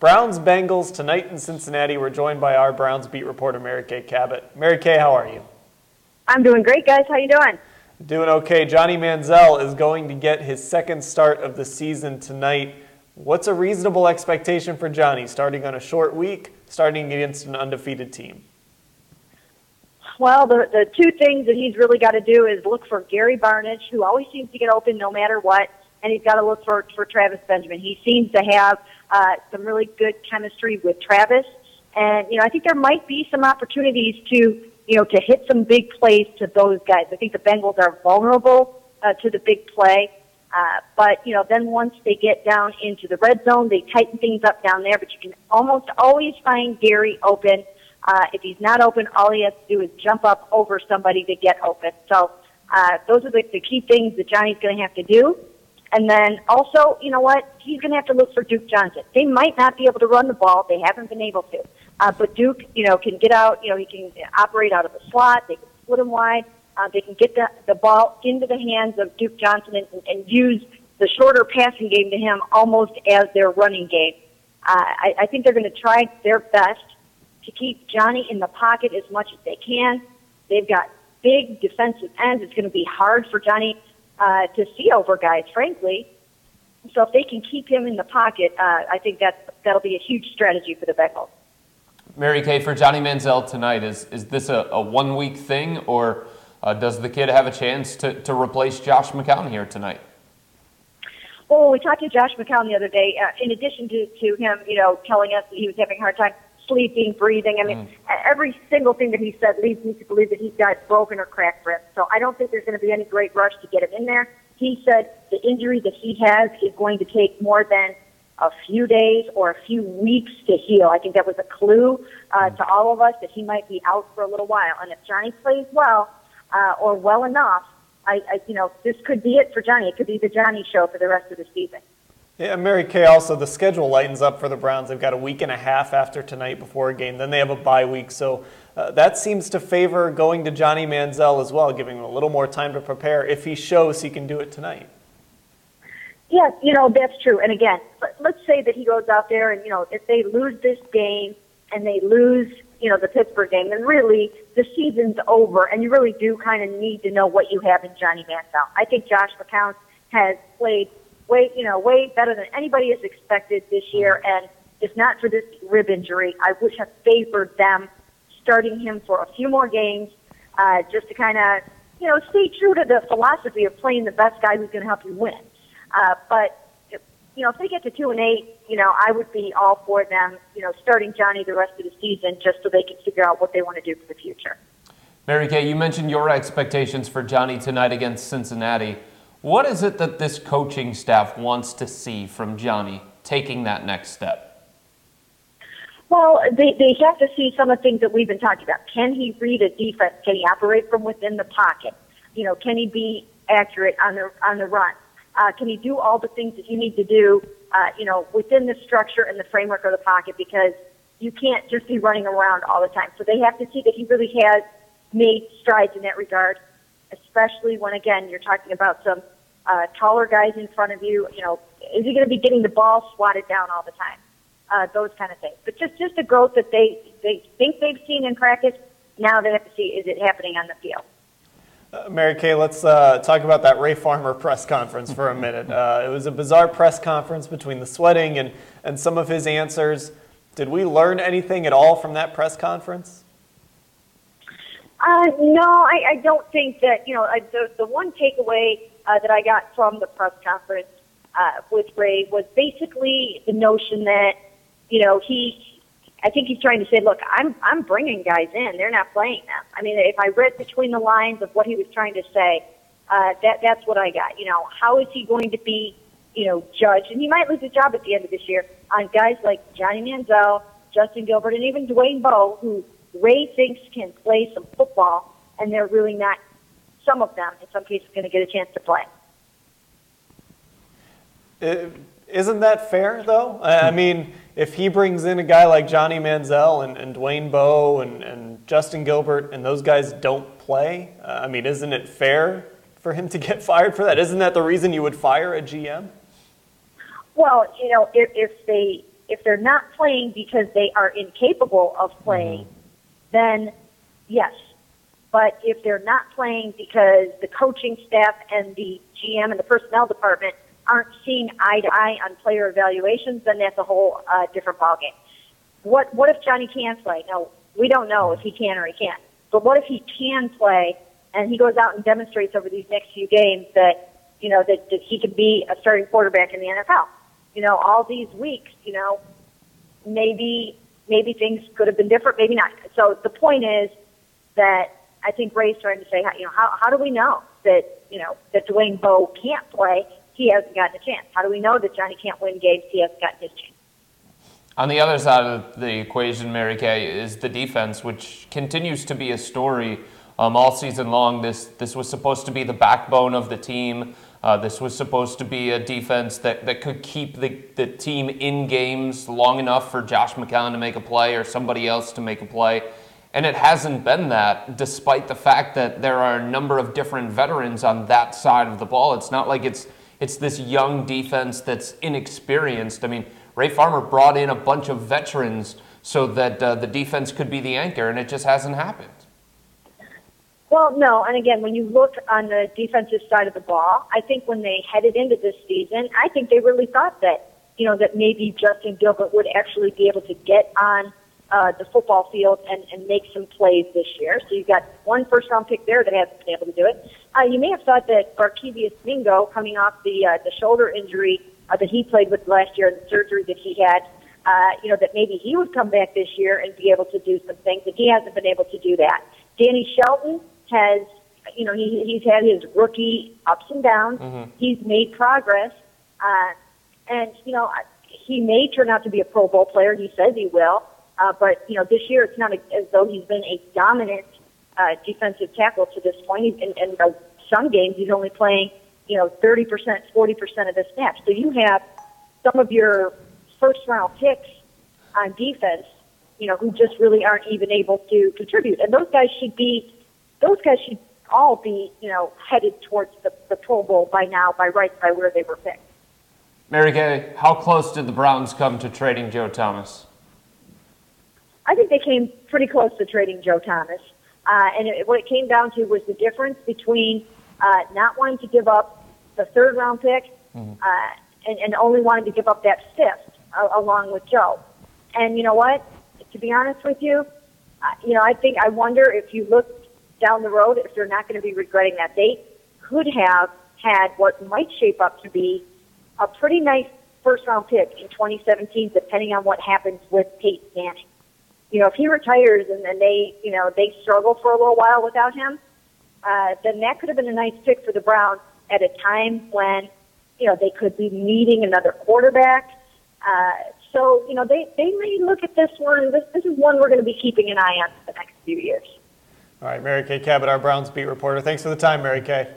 Browns Bengals tonight in Cincinnati. We're joined by our Browns beat reporter, Kay Cabot. Kay, how are you? I'm doing great, guys. How you doing? Doing okay. Johnny Manziel is going to get his second start of the season tonight. What's a reasonable expectation for Johnny, starting on a short week, starting against an undefeated team? Well, the two things that he's really got to do is look for Gary Barnidge, who always seems to get open no matter what, and he's got to look for Travis Benjamin. He seems to have some really good chemistry with Travis, and I think there might be some opportunities to hit some big plays to those guys. I think the Bengals are vulnerable to the big play, but then once they get down into the red zone, they tighten things up down there. But you can almost always find Gary open. If he's not open, all he has to do is jump up over somebody to get open. So those are the key things that Johnny's going to have to do. And then also, he's going to have to look for Duke Johnson. They might not be able to run the ball. They haven't been able to. But Duke, can get out. He can operate out of the slot. They can split him wide. They can get the ball into the hands of Duke Johnson and use the shorter passing game to him almost as their running game. I think they're going to try their best to keep Johnny in the pocket as much as they can. They've got big defensive ends. It's going to be hard for Johnny to see over guys, frankly. So if they can keep him in the pocket, I think that'll be a huge strategy for the Bengals. Kay, for Johnny Manziel tonight, is this a one-week thing, or does the kid have a chance to replace Josh McCown here tonight? Well, we talked to Josh McCown the other day. In addition to him, telling us that he was having a hard time sleeping, breathing. I mean, every single thing that he said leads me to believe that he's got broken or cracked ribs. So I don't think there's going to be any great rush to get him in there. He said the injury that he has is going to take more than a few days or a few weeks to heal. I think that was a clue to all of us that he might be out for a little while. And if Johnny plays well or well enough, this could be it for Johnny. It could be the Johnny show for the rest of the season. Yeah, Kay, also the schedule lightens up for the Browns. They've got a week and a half after tonight before a game. Then they have a bye week. So that seems to favor going to Johnny Manziel as well, giving him a little more time to prepare if he shows he can do it tonight. Yes, that's true. And again, let's say that he goes out there and, if they lose this game and they lose, the Pittsburgh game, then really the season's over, and you really do kind of need to know what you have in Johnny Manziel. I think Josh McCown has played way better than anybody has expected this year, and if not for this rib injury, I would have favored them starting him for a few more games, just to kind of, stay true to the philosophy of playing the best guy who's going to help you win. But if they get to 2-8, I would be all for them, starting Johnny the rest of the season just so they can figure out what they want to do for the future. Kay, you mentioned your expectations for Johnny tonight against Cincinnati. What is it that this coaching staff wants to see from Johnny taking that next step? Well, they have to see some of the things that we've been talking about. Can he read a defense? Can he operate from within the pocket? Can he be accurate on the run? Can he do all the things that you need to do, within the structure and the framework of the pocket? Because you can't just be running around all the time. So they have to see that he really has made strides in that regard, especially when, again, you're talking about some taller guys in front of you. Is he going to be getting the ball swatted down all the time? Those kind of things. But just the growth that they think they've seen in practice, now they have to see, is it happening on the field? Kay, let's talk about that Ray Farmer press conference for a minute. It was a bizarre press conference between the sweating and some of his answers. Did we learn anything at all from that press conference? No, I don't think that, the one takeaway that I got from the press conference with Ray was basically the notion that, I think he's trying to say, look, I'm bringing guys in. They're not playing them. I mean, if I read between the lines of what he was trying to say, that's what I got. How is he going to be, judged? And he might lose his job at the end of this year on guys like Johnny Manziel, Justin Gilbert, and even Dwayne Bowe, who Ray thinks can play some football, and they're really not, some of them, in some cases, going to get a chance to play. Isn't that fair, though? I mean, if he brings in a guy like Johnny Manziel and Dwayne Bowe and Justin Gilbert and those guys don't play, isn't it fair for him to get fired for that? Isn't that the reason you would fire a GM? Well, if if they're not playing because they are incapable of playing, then yes. But if they're not playing because the coaching staff and the GM and the personnel department aren't seeing eye to eye on player evaluations, then that's a whole different ballgame. What if Johnny can play? No, we don't know if he can or he can't. But what if he can play and he goes out and demonstrates over these next few games that, that he could be a starting quarterback in the NFL? All these weeks, maybe things could have been different, maybe not. So the point is that I think Ray's trying to say, how do we know that, that Dwayne Bowe can't play? He hasn't gotten a chance. How do we know that Johnny can't win games? He hasn't gotten his chance. On the other side of the equation, Mary Kay, is the defense, which continues to be a story all season long. This was supposed to be the backbone of the team. This was supposed to be a defense that could keep the team in games long enough for Josh McCown to make a play or somebody else to make a play. And it hasn't been that, despite the fact that there are a number of different veterans on that side of the ball. It's not like it's this young defense that's inexperienced. I mean, Ray Farmer brought in a bunch of veterans so that the defense could be the anchor, and it just hasn't happened. Well, no, and again, when you look on the defensive side of the ball, I think when they headed into this season, I think they really thought that, that maybe Justin Gilbert would actually be able to get on the football field and make some plays this year. So you've got one first-round pick there that hasn't been able to do it. You may have thought that Barkevious Mingo, coming off the shoulder injury that he played with last year and the surgery that he had, that maybe he would come back this year and be able to do some things, and he hasn't been able to do that. Danny Shelton has, he's had his rookie ups and downs. Mm-hmm. He's made progress, and he may turn out to be a Pro Bowl player. He says he will, but this year it's not as though he's been a dominant defensive tackle to this point. And some games he's only playing 30%, 40% of the snaps. So you have some of your first-round picks on defense, who just really aren't even able to contribute. And those guys should all be, headed towards the Pro Bowl by now, by where they were picked. Mary Kay, how close did the Browns come to trading Joe Thomas? I think they came pretty close to trading Joe Thomas. What it came down to was the difference between not wanting to give up the third-round pick and only wanting to give up that fifth along with Joe. And you know what? To be honest with you, I wonder if you look down the road, if they're not going to be regretting that. They could have had what might shape up to be a pretty nice first-round pick in 2017, depending on what happens with Peyton Manning. If he retires and then they struggle for a little while without him, then that could have been a nice pick for the Browns at a time when, they could be needing another quarterback. So they may look at this one. This is one we're going to be keeping an eye on for the next few years. All right, Mary Kay Cabot, our Browns beat reporter. Thanks for the time, Mary Kay.